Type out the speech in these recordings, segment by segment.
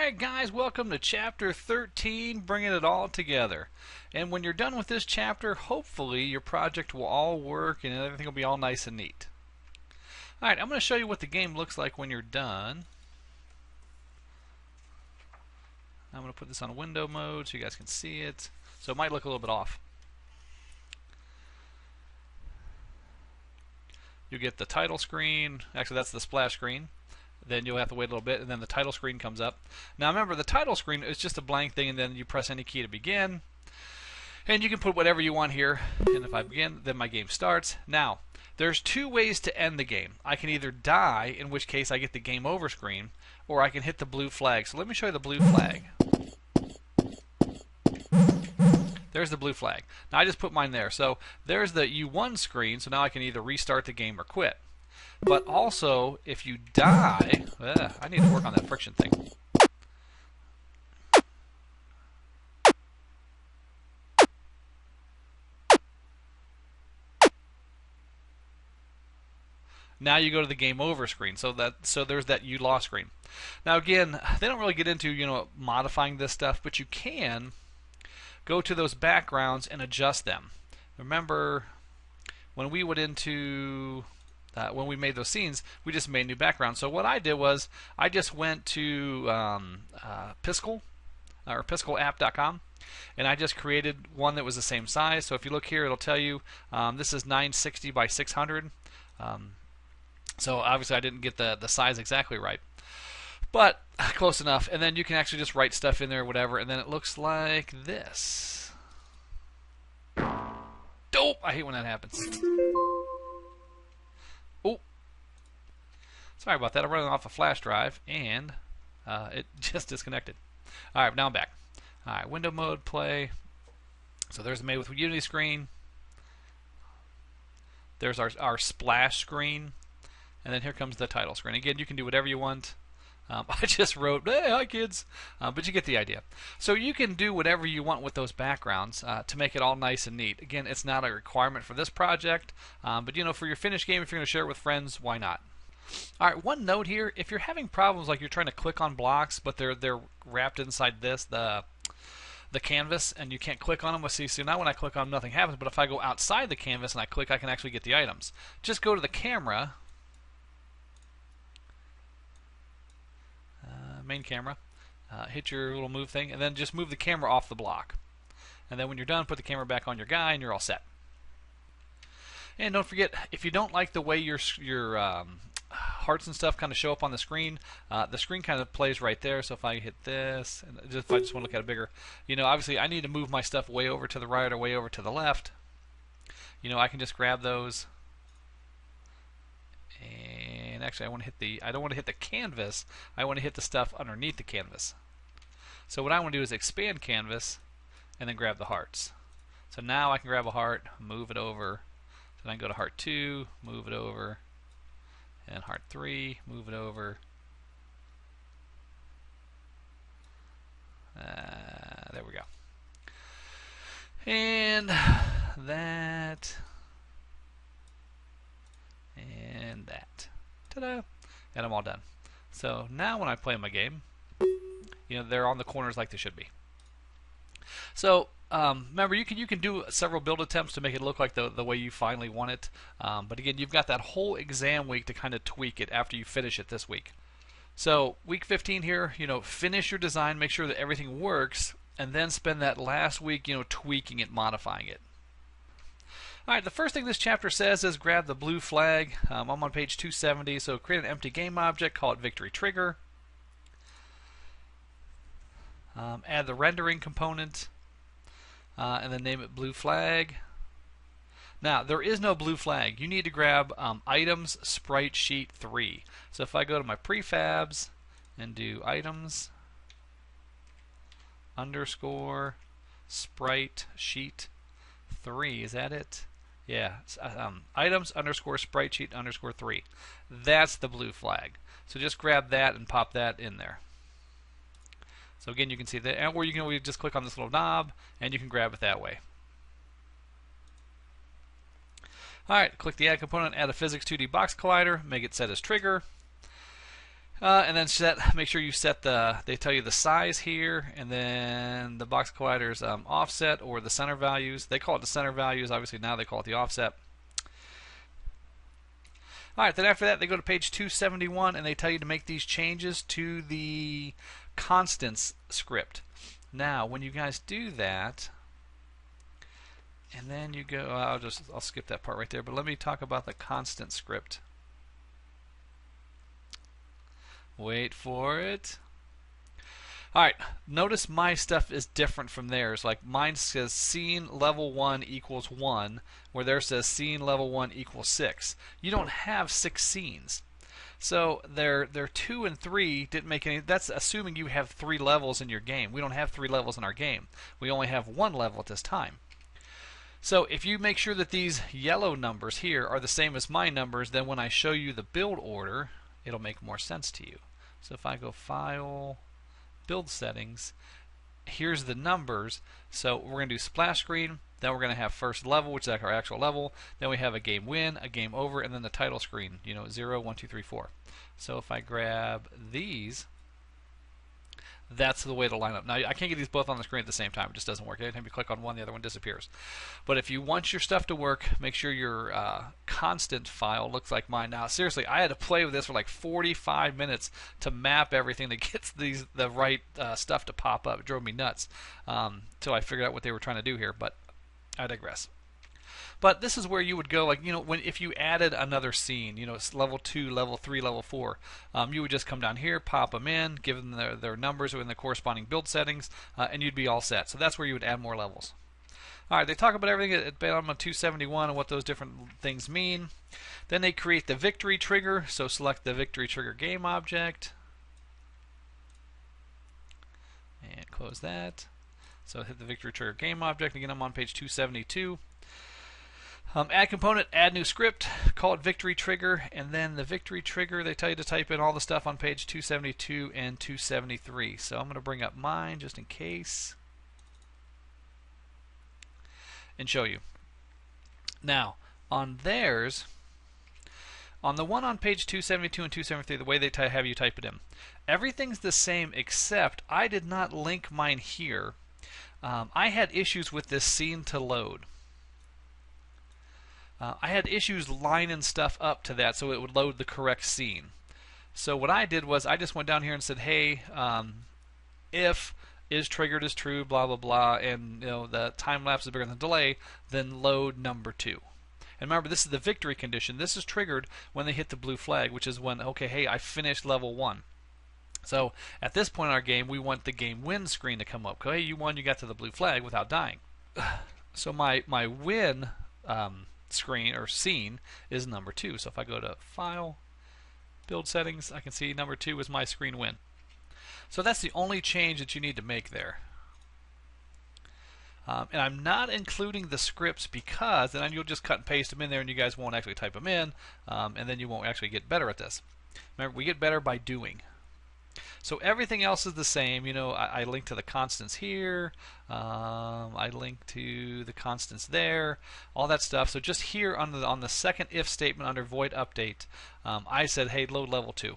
Alright guys, welcome to chapter 13, bringing it all together. And when you're done with this chapter, hopefully your project will all work and everything will be all nice and neat. Alright, I'm going to show you what the game looks like when you're done. I'm going to put this on window mode so you guys can see it. So it might look a little bit off. You get the title screen. Actually, that's the splash screen. Then you'll have to wait a little bit, and then the title screen comes up. Now remember, the title screen is just a blank thing, and then you press any key to begin. And you can put whatever you want here. And if I begin, then my game starts. Now, there's two ways to end the game. I can either die, in which case I get the game over screen, or I can hit the blue flag. So let me show you the blue flag. There's the blue flag. Now I just put mine there. So there's the you won screen, so now I can either restart the game or quit. But also, if you die, I need to work on that friction thing. Now you go to the game over screen. So there's that you lost screen. Now again, they don't really get into modifying this stuff, but you can go to those backgrounds and adjust them. Remember, when we went into when we made those scenes, we just made new backgrounds. So what I did was I just went to Piskel or piskelapp.com, and I just created one that was the same size. So if you look here, it'll tell you this is 960 by 600. So obviously I didn't get the size exactly right, but close enough. And then you can actually just write stuff in there or whatever, and then it looks like this. Dope! I hate when that happens. Oh, sorry about that. I'm running off a flash drive, and it just disconnected. All right, now I'm back. All right, window mode, play. So there's the Made with Unity screen. There's our splash screen, and then here comes the title screen. Again, you can do whatever you want. I just wrote, hey, hi kids, but you get the idea. So you can do whatever you want with those backgrounds to make it all nice and neat. Again, it's not a requirement for this project, but for your finished game, if you're going to share it with friends, why not? All right, one note here: if you're having problems like you're trying to click on blocks, but they're wrapped inside this the canvas, and you can't click on them. Well, see, now when I click on them, nothing happens. But if I go outside the canvas and I click, I can actually get the items. Just go to the camera. Main camera, hit your little move thing, and then just move the camera off the block. And then when you're done, put the camera back on your guy, and you're all set. And don't forget, if you don't like the way your hearts and stuff kind of show up on the screen kind of plays right there. So if I hit this, and if I just want to look at it bigger, obviously I need to move my stuff way over to the right or way over to the left. I can just grab those. And actually, I don't want to hit the canvas. I want to hit the stuff underneath the canvas. So what I want to do is expand canvas, and then grab the hearts. So now I can grab a heart, move it over. So then I can go to heart 2, move it over, and heart 3, move it over. There we go. And that. And that. Ta-da! And I'm all done. So now when I play my game, they're on the corners like they should be. So remember, you can do several build attempts to make it look like the way you finally want it. But again, you've got that whole exam week to kind of tweak it after you finish it this week. So week 15 here, finish your design, make sure that everything works, and then spend that last week, tweaking it, modifying it. Alright, the first thing this chapter says is grab the blue flag. I'm on page 270, so create an empty game object, call it Victory Trigger. Add the rendering component, and then name it Blue Flag. Now, there is no blue flag. You need to grab Items Sprite Sheet 3. So if I go to my prefabs and do Items _ Sprite Sheet 3, is that it? Yeah, items _ sprite sheet _ 3. That's the blue flag. So just grab that and pop that in there. So again, you can see that, or you can always just click on this little knob and you can grab it that way. Alright, click the Add component, add a Physics 2D box collider, make it set as trigger. And then make sure you set they tell you the size here, and then the box collider's offset or the center values. They call it the center values. Obviously now they call it the offset. All right, then after that they go to page 271 and they tell you to make these changes to the constants script. Now, when you guys do that, and then you go, I'll skip that part right there, but let me talk about the constant script. Wait for it. Alright, notice my stuff is different from theirs. Like mine says scene level 1 equals 1, where theirs says scene level 1 equals 6. You don't have 6 scenes. So their 2 and 3 didn't make any. That's assuming you have 3 levels in your game. We don't have 3 levels in our game. We only have 1 level at this time. So if you make sure that these yellow numbers here are the same as my numbers, then when I show you the build order, it'll make more sense to you. So if I go File, Build Settings, here's the numbers. So we're going to do splash screen, then we're going to have first level, which is our actual level, then we have a game win, a game over, and then the title screen, 0, 1, 2, 3, 4. So if I grab these, that's the way to line up. Now, I can't get these both on the screen at the same time. It just doesn't work. Every time you click on one, the other one disappears. But if you want your stuff to work, make sure your constant file looks like mine. Now, seriously, I had to play with this for like 45 minutes to map everything that gets the right stuff to pop up. It drove me nuts until I figured out what they were trying to do here, but I digress. But this is where you would go, like, if you added another scene, it's level 2, level 3, level 4, you would just come down here, pop them in, give them their numbers in the corresponding build settings, and you'd be all set. So that's where you would add more levels. All right, they talk about everything at bottom of 271 and what those different things mean. Then they create the victory trigger, so select the victory trigger game object. And close that. So hit the victory trigger game object. Again, I'm on page 272. Add component, add new script, call it victory trigger, and then the victory trigger, they tell you to type in all the stuff on page 272 and 273. So I'm going to bring up mine just in case and show you. Now, on theirs, on the one on page 272 and 273, the way they have you type it in, everything's the same except I did not link mine here. I had issues with this scene to load. I had issues lining stuff up to that so it would load the correct scene. So what I did was I just went down here and said, hey, if is triggered as true, blah, blah, blah, and the time lapse is bigger than the delay, then load number 2. And remember, this is the victory condition. This is triggered when they hit the blue flag, which is when, okay, hey, I finished level 1. So at this point in our game, we want the game win screen to come up. Okay, you won, you got to the blue flag without dying. So my win screen or scene is number 2. So if I go to File, Build Settings, I can see number 2 is my screen win. So that's the only change that you need to make there. And I'm not including the scripts because then you'll just cut and paste them in there and you guys won't actually type them in, and then you won't actually get better at this. Remember, we get better by doing. So everything else is the same. I link to the constants here. I link to the constants there. All that stuff. So just here on the second if statement under void update, I said, hey, load level 2.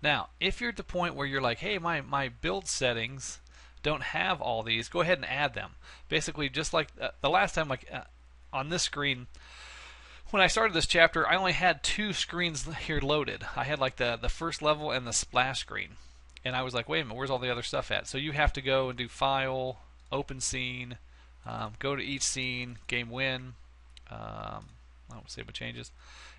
Now, if you're at the point where you're like, hey, my build settings don't have all these, go ahead and add them. Basically, just like the last time, on this screen, when I started this chapter, I only had 2 screens here loaded. I had like the first level and the splash screen. And I was like, wait a minute, where's all the other stuff at? So you have to go and do File, Open Scene, go to each scene, Game Win. I won't save my changes.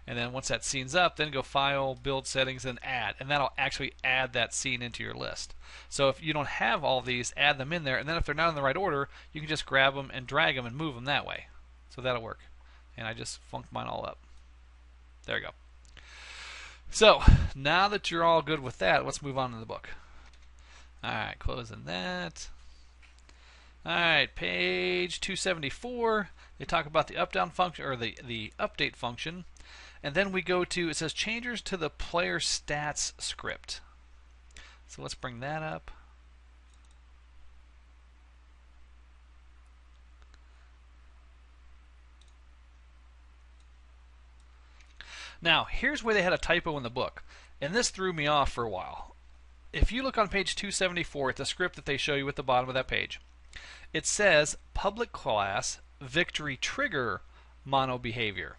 And then once that scene's up, then go File, Build Settings, and Add. And that'll actually add that scene into your list. So if you don't have all these, add them in there. And then if they're not in the right order, you can just grab them and drag them and move them that way. So that'll work. And I just funked mine all up. There you go. So, now that you're all good with that, let's move on to the book. Alright, closing that. Alright, page 274. They talk about the up-down function, or the update function. And then we go to, it says changes to the player stats script. So let's bring that up. Now, here's where they had a typo in the book, and this threw me off for a while. If you look on page 274 at the script that they show you at the bottom of that page, it says public class victory trigger mono behavior.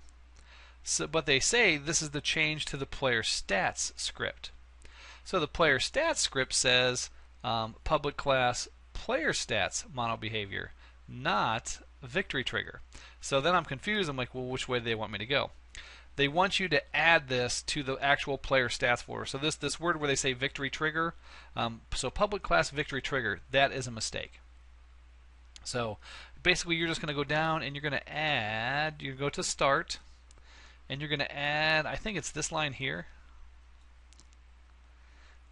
So, but they say this is the change to the player stats script. So the player stats script says public class player stats mono behavior, not victory trigger. So then I'm confused. I'm like, well, which way do they want me to go? They want you to add this to the actual player stats folder. So this word where they say victory trigger, so public class victory trigger, that is a mistake. So basically you're just going to go down and you're going to add, you go to start, and you're going to add, I think it's this line here,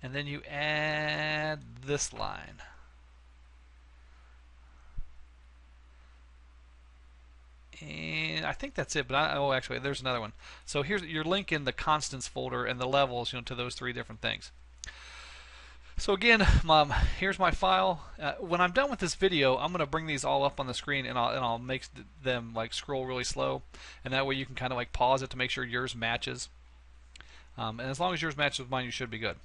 and then you add this line. And I think that's it, but oh, actually, there's another one. So here's you're linking the constants folder and the levels, to those three different things. So again, here's my file. When I'm done with this video, I'm going to bring these all up on the screen, and I'll make them like scroll really slow, and that way you can kind of like pause it to make sure yours matches. And as long as yours matches with mine, you should be good.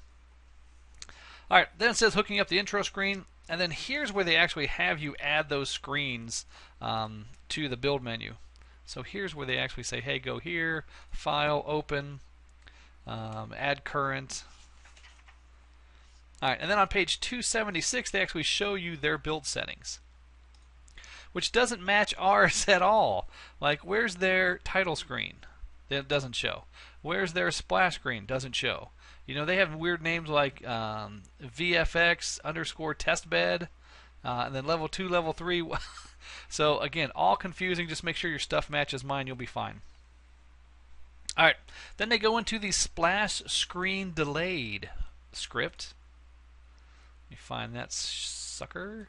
All right, then it says hooking up the intro screen, and then here's where they actually have you add those screens to the build menu. So here's where they actually say, hey, go here, file, open, add current. All right, and then on page 276, they actually show you their build settings, which doesn't match ours at all. Like, where's their title screen? It doesn't show. Where's their splash screen? Doesn't show. They have weird names like VFX _ testbed, and then level 2, level 3. So again, all confusing. Just make sure your stuff matches mine. You'll be fine. All right. Then they go into the splash screen delayed script. Let me find that sucker.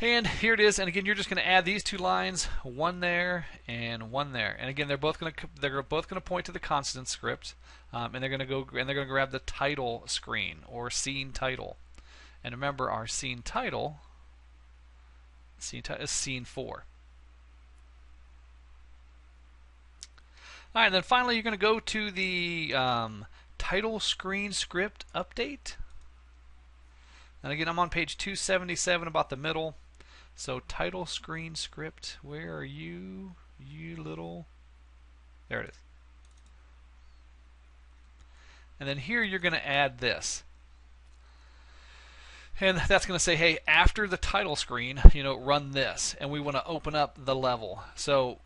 And here it is. And again, you're just going to add these two lines, one there and one there. And again, they're both going to point to the constant script, and they're going to grab the title screen or scene title. And remember, our scene title is scene 4. All right, and then finally, you're going to go to the title screen script update. And again, I'm on page 277 about the middle. So title screen script, where are you? You little... There it is. And then here you're going to add this. And that's going to say, hey, after the title screen, run this. And we want to open up the level. So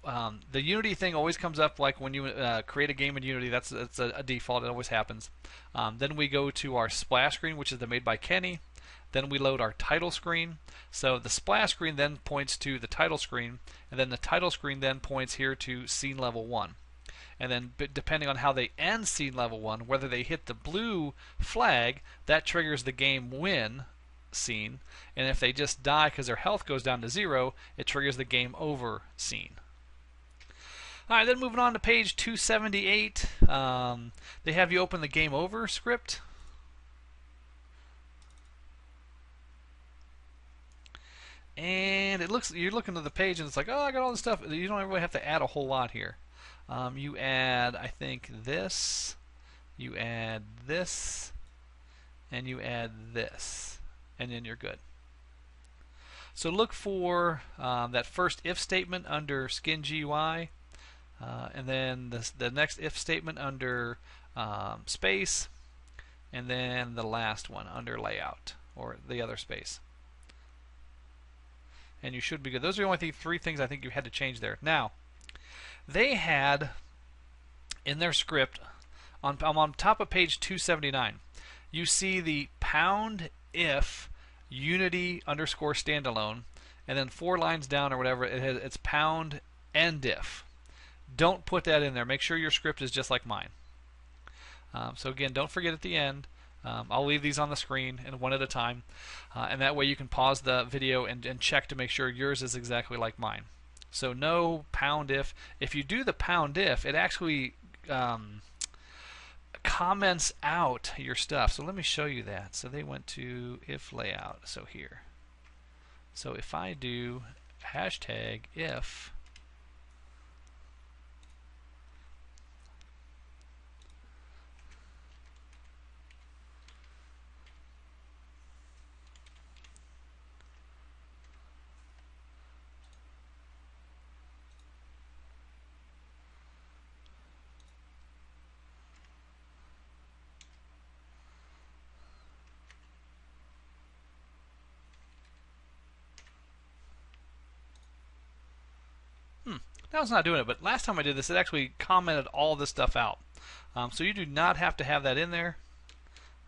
the Unity thing always comes up like when you create a game in Unity. That's a default. It always happens. Then we go to our splash screen, which is the Made by Kenny. Then we load our title screen. So the splash screen then points to the title screen, and then the title screen then points here to scene level 1. And then depending on how they end scene level 1, whether they hit the blue flag, that triggers the game win scene. And if they just die because their health goes down to 0, it triggers the game over scene. All right, then moving on to page 278, they have you open the game over script. And it looks, you're looking at the page and it's like, oh, I got all this stuff. You don't really have to add a whole lot here. You add, I think, this, you add this, and you add this, and then you're good. So look for that first if statement under skin GUI, and then the next if statement under space, and then the last one under layout, or the other space. And you should be good. Those are the only three things I think you had to change there. Now, they had in their script, I'm on top of page 279, you see the £if Unity _ standalone, and then 4 lines down or whatever, it's £end if. Don't put that in there. Make sure your script is just like mine. So again, don't forget at the end. I'll leave these on the screen and one at a time, and that way you can pause the video and check to make sure yours is exactly like mine. So no £if. If you do the £if, it actually comments out your stuff. So let me show you that. So they went to if layout. So here. So if I do #if Now it's not doing it, but last time I did this, it actually commented all this stuff out. So you do not have to have that in there.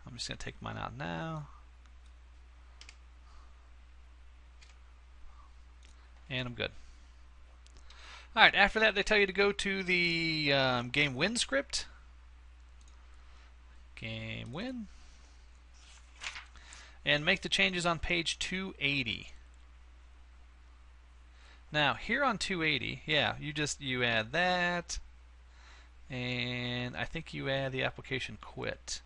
I'm just going to take mine out now. And I'm good. Alright, after that they tell you to go to the game win script. Game win. And make the changes on page 280. Now, here on 280, yeah, you add that, and I think you add the application quit.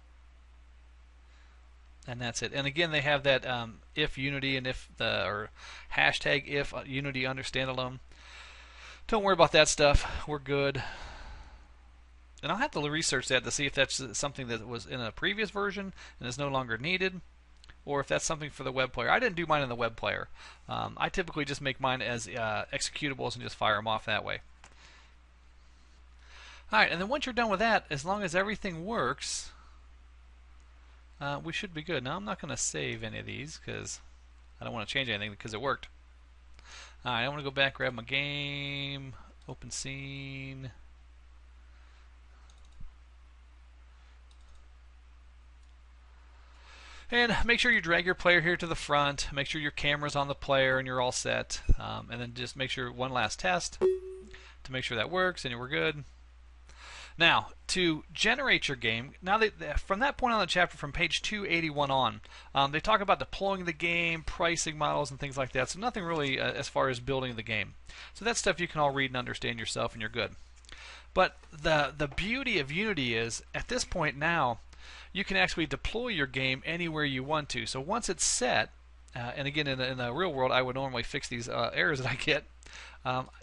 And that's it. And again, they have that if Unity and or hashtag if Unity under standalone. Don't worry about that stuff. We're good. And I'll have to research that to see if that's something that was in a previous version and is no longer needed, or if that's something for the web player. I didn't do mine in the web player. I typically just make mine as executables and just fire them off that way. Alright, and then once you're done with that, as long as everything works, we should be good. Now I'm not going to save any of these because I don't want to change anything because it worked. Alright, I want to go back, grab my game, open scene. And make sure you drag your player here to the front. Make sure your camera's on the player and you're all set. And then just make sure one last test to make sure that works and we're good. Now, to generate your game, now from that point on the chapter, from page 281 on, they talk about deploying the game, pricing models, and things like that. So nothing really as far as building the game. So that stuff you can all read and understand yourself, and you're good. But the beauty of Unity is, at this point now, you can actually deploy your game anywhere you want to. So once it's set, and again in the real world I would normally fix these errors that I get,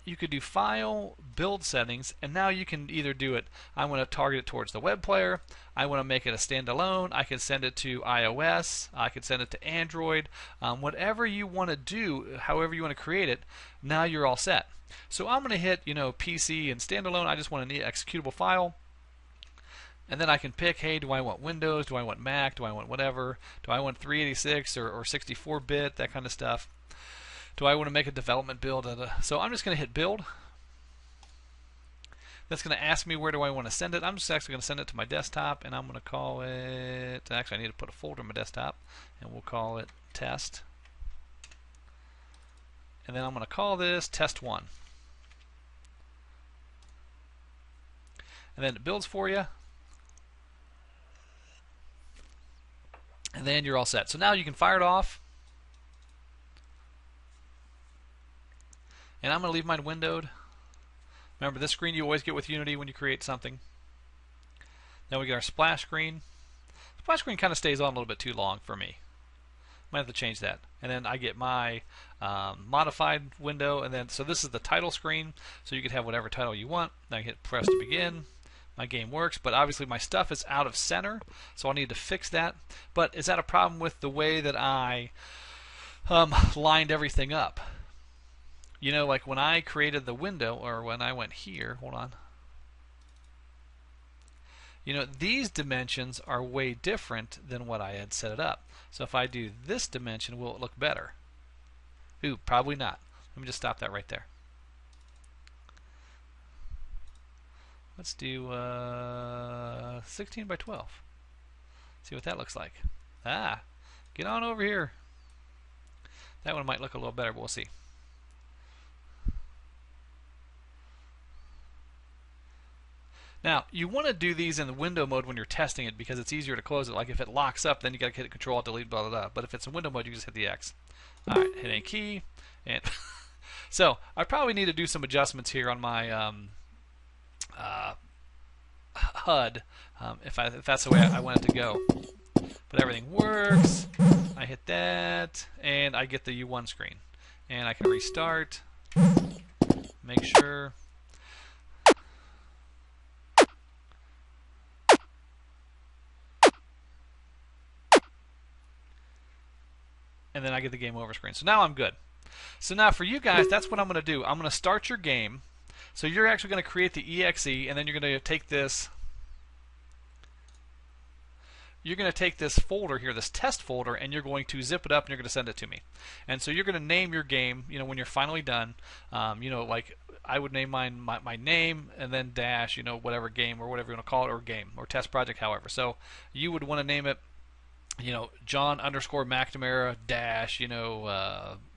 you could do File, Build Settings, and now you can either do it, I want to target it towards the web player, I want to make it a standalone, I can send it to iOS, I can send it to Android, whatever you want to do, however you want to create it, now you're all set. So I'm going to hit PC and standalone, I just want an executable file. And then I can pick, hey, do I want Windows, do I want Mac, do I want whatever, do I want 386 or 64-bit, that kind of stuff. Do I want to make a development build? So I'm just going to hit build. That's going to ask me where do I want to send it. I'm just actually going to send it to my desktop, and I'm going to call it, actually I need to put a folder on my desktop, and we'll call it test. And then I'm going to call this test 1. And then it builds for you. And then you're all set. So now you can fire it off. And I'm going to leave mine windowed. Remember, this screen you always get with Unity when you create something. Then we get our splash screen. Splash screen kind of stays on a little bit too long for me. Might have to change that. And then I get my modified window. And then so this is the title screen. So you can have whatever title you want. Then I hit press to begin. My game works, but obviously my stuff is out of center, so I'll need to fix that. But is that a problem with the way that I lined everything up? Like when I created the window, or when I went here, hold on. These dimensions are way different than what I had set it up. So if I do this dimension, will it look better? Ooh, probably not. Let me just stop that right there. Let's do 16 by 12. See what that looks like. Get on over here. That one might look a little better, but we'll see. Now, you want to do these in the window mode when you're testing it because it's easier to close it. Like if it locks up, then you got to hit Control, Delete, blah, blah, blah. But if it's in window mode, you just hit the X. All right, hit A key. And so I probably need to do some adjustments here on my HUD if that's the way I want it to go. But everything works. I hit that, and I get the U1 screen. And I can restart. Make sure. And then I get the game over screen. So now I'm good. So now for you guys, that's what I'm going to do. I'm going to start your game. So you're actually going to create the exe, and then you're going to take this, you're going to take this folder here, this test folder, and you're going to zip it up and you're going to send it to me. And so you're going to name your game, when you're finally done. Like I would name mine my name and then dash, whatever game or whatever you want to call it, or game or test project, however. So you would want to name it, John _ McNamara dash,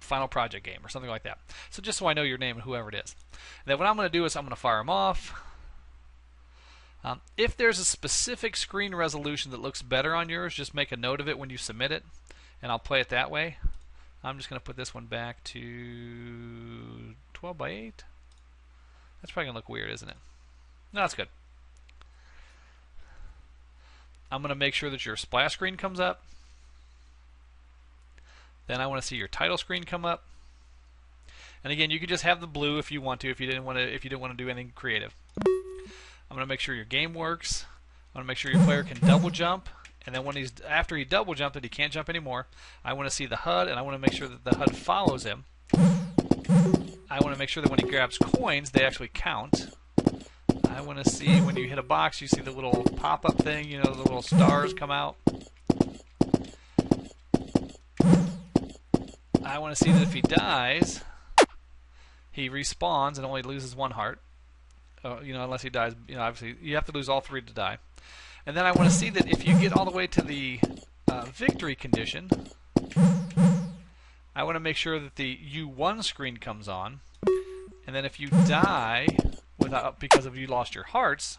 final project game or something like that. So just so I know your name and whoever it is. And then what I'm going to do is I'm going to fire them off. If there's a specific screen resolution that looks better on yours, just make a note of it when you submit it, and I'll play it that way. I'm just going to put this one back to 12 by 8. That's probably going to look weird, isn't it? No, that's good. I'm going to make sure that your splash screen comes up. Then I want to see your title screen come up. And again, you could just have the blue if you want to, if you didn't want to do anything creative. I'm going to make sure your game works. I want to make sure your player can double jump, and then after he double jumped and he can't jump anymore, I want to see the HUD, and I want to make sure that the HUD follows him. I want to make sure that when he grabs coins, they actually count. I want to see when you hit a box, you see the little pop-up thing, the little stars come out. I want to see that if he dies, he respawns and only loses 1 heart. Unless he dies, obviously you have to lose all 3 to die. And then I want to see that if you get all the way to the victory condition, I want to make sure that the U1 screen comes on. And then if you die because of you lost your hearts,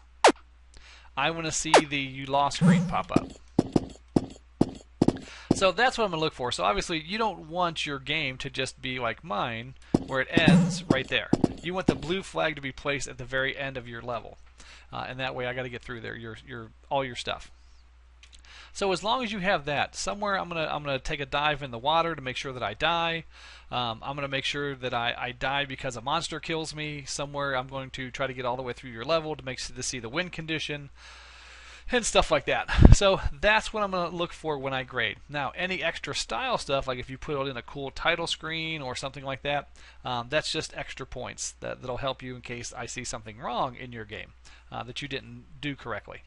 I want to see the you lost screen pop up. So that's what I'm going to look for. So obviously you don't want your game to just be like mine, where it ends right there. You want the blue flag to be placed at the very end of your level, and that way I got to get through there all your stuff. So as long as you have that, somewhere I'm gonna take a dive in the water to make sure that I die. I'm gonna make sure that I die because a monster kills me. Somewhere I'm going to try to get all the way through your level to see the win condition. And stuff like that. So that's what I'm going to look for when I grade. Now, any extra style stuff, like if you put in a cool title screen or something like that, that's just extra points that'll help you in case I see something wrong in your game that you didn't do correctly.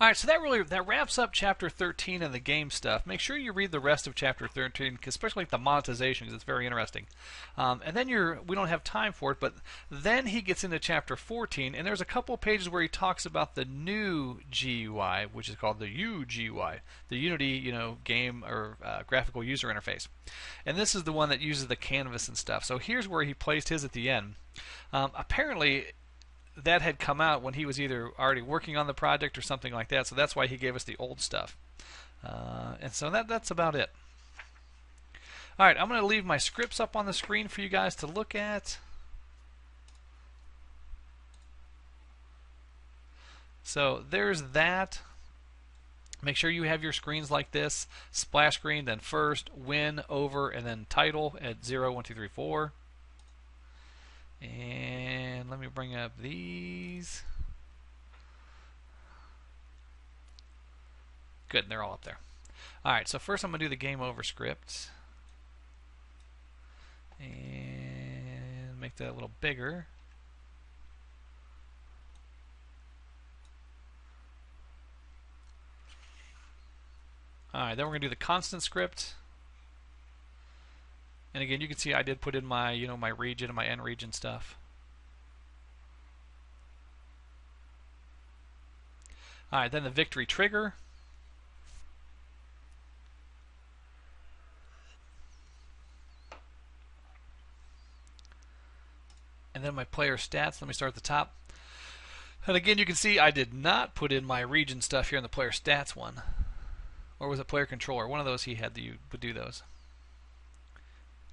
All right, so that wraps up Chapter 13 and the game stuff. Make sure you read the rest of Chapter 13, especially the monetization, because it's very interesting. And then we don't have time for it, but then he gets into Chapter 14, and there's a couple of pages where he talks about the new GUI, which is called the UGUI, the Unity, game or graphical user interface. And this is the one that uses the canvas and stuff. So here's where he placed his at the end. Apparently, that had come out when he was either already working on the project or something like that, so that's why he gave us the old stuff. And so that's about it. Alright, I'm going to leave my scripts up on the screen for you guys to look at. So there's that. Make sure you have your screens like this. Splash screen, then first, win, over, and then title at 0, 1, 2, 3, 4. And let me bring up these. Good, they're all up there. Alright, so first I'm going to do the game over script. And make that a little bigger. Alright, then we're going to do the constant script. And again, you can see I did put in my, my region and my end region stuff. Alright, then the victory trigger. And then my player stats. Let me start at the top. And again, you can see I did not put in my region stuff here in the player stats one. Or was it player controller? One of those he had that you would do those.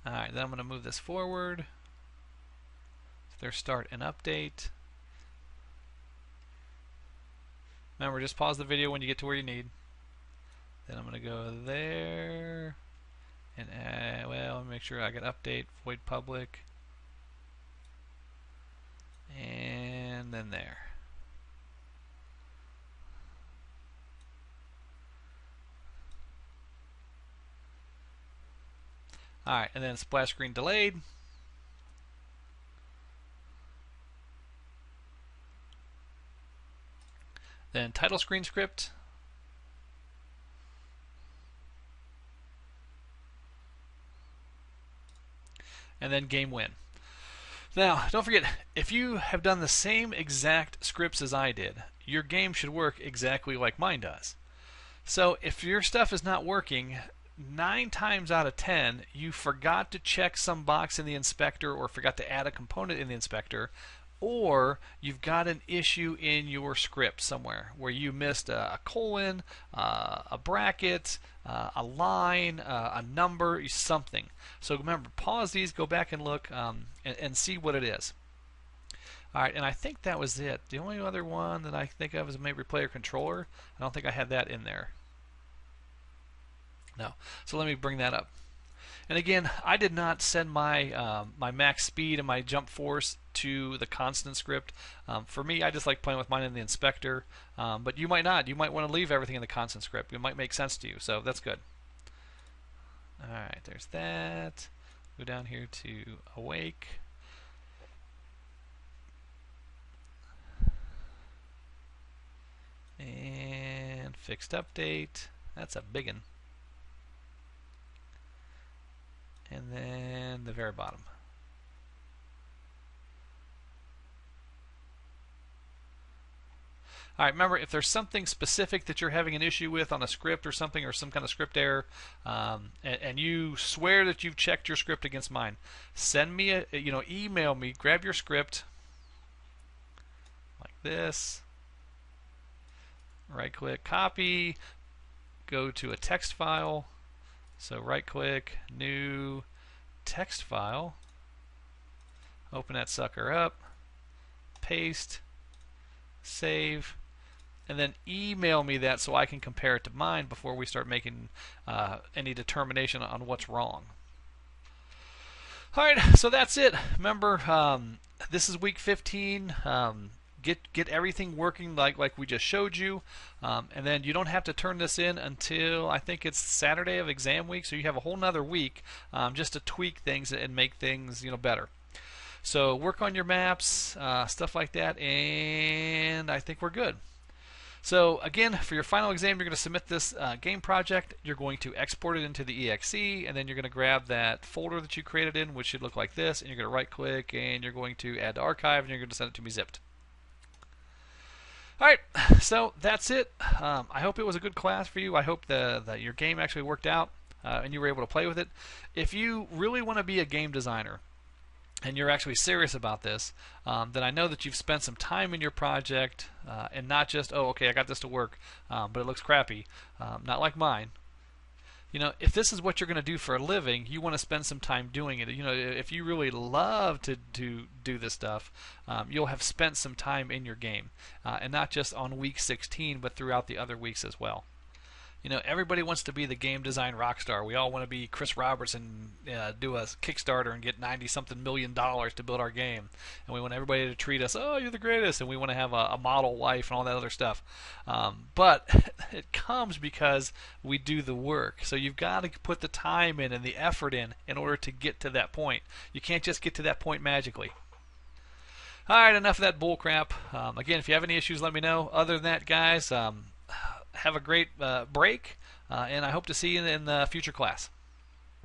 Alright, then I'm going to move this forward. There's start and update. Remember, just pause the video when you get to where you need. Then I'm going to go there. And well, make sure I get update, void public. And then there. Alright, and then splash screen delayed. Then title screen script. and then game win. Now, don't forget, if you have done the same exact scripts as I did, your game should work exactly like mine does. So if your stuff is not working, 9 times out of 10, you forgot to check some box in the inspector or forgot to add a component in the inspector, or you've got an issue in your script somewhere where you missed a colon, a bracket, a line, a number, something. So remember, pause these, go back and look, and see what it is. All right, and I think that was it. The only other one that I think of is maybe player controller. I don't think I had that in there. No. So let me bring that up. And again, I did not send my my max speed and my jump force to the constant script. For me, I just like playing with mine in the inspector. But you might not. You might want to leave everything in the constant script. It might make sense to you, so that's good. All right, there's that. Go down here to awake. And fixed update. That's a big one. And then the very bottom. All right, remember, if there's something specific that you're having an issue with on a script or something, or some kind of script error, and you swear that you've checked your script against mine, send me email me, grab your script like this, right click, copy, go to a text file. So right click, new text file, open that sucker up, paste, save, and then email me that so I can compare it to mine before we start making any determination on what's wrong. Alright, so that's it. Remember, this is week 15. Get everything working like we just showed you, and then you don't have to turn this in until I think it's Saturday of exam week, so you have a whole nother week just to tweak things and make things better. So work on your maps, stuff like that, and I think we're good. So again, for your final exam, you're going to submit this game project. You're going to export it into the exe, and then you're going to grab that folder that you created in, which should look like this, and you're going to right click, and you're going to add to archive, and you're going to send it to me zipped. Alright, so that's it. I hope it was a good class for you. I hope that your game actually worked out and you were able to play with it. If you really want to be a game designer and you're actually serious about this, then I know that you've spent some time in your project and not just, oh, okay, I got this to work, but it looks crappy. Not like mine. If this is what you're going to do for a living, you want to spend some time doing it. If you really love to do this stuff, you'll have spent some time in your game, and not just on week 16, but throughout the other weeks as well. Everybody wants to be the game design rock star. We all want to be Chris Roberts and do a Kickstarter and get $90-something million to build our game. And we want everybody to treat us, oh, you're the greatest, and we want to have a model wife and all that other stuff. But it comes because we do the work. So you've got to put the time in and the effort in order to get to that point. You can't just get to that point magically. All right, enough of that bull crap. Again, if you have any issues, let me know. Other than that, guys, have a great break, and I hope to see you in the future class.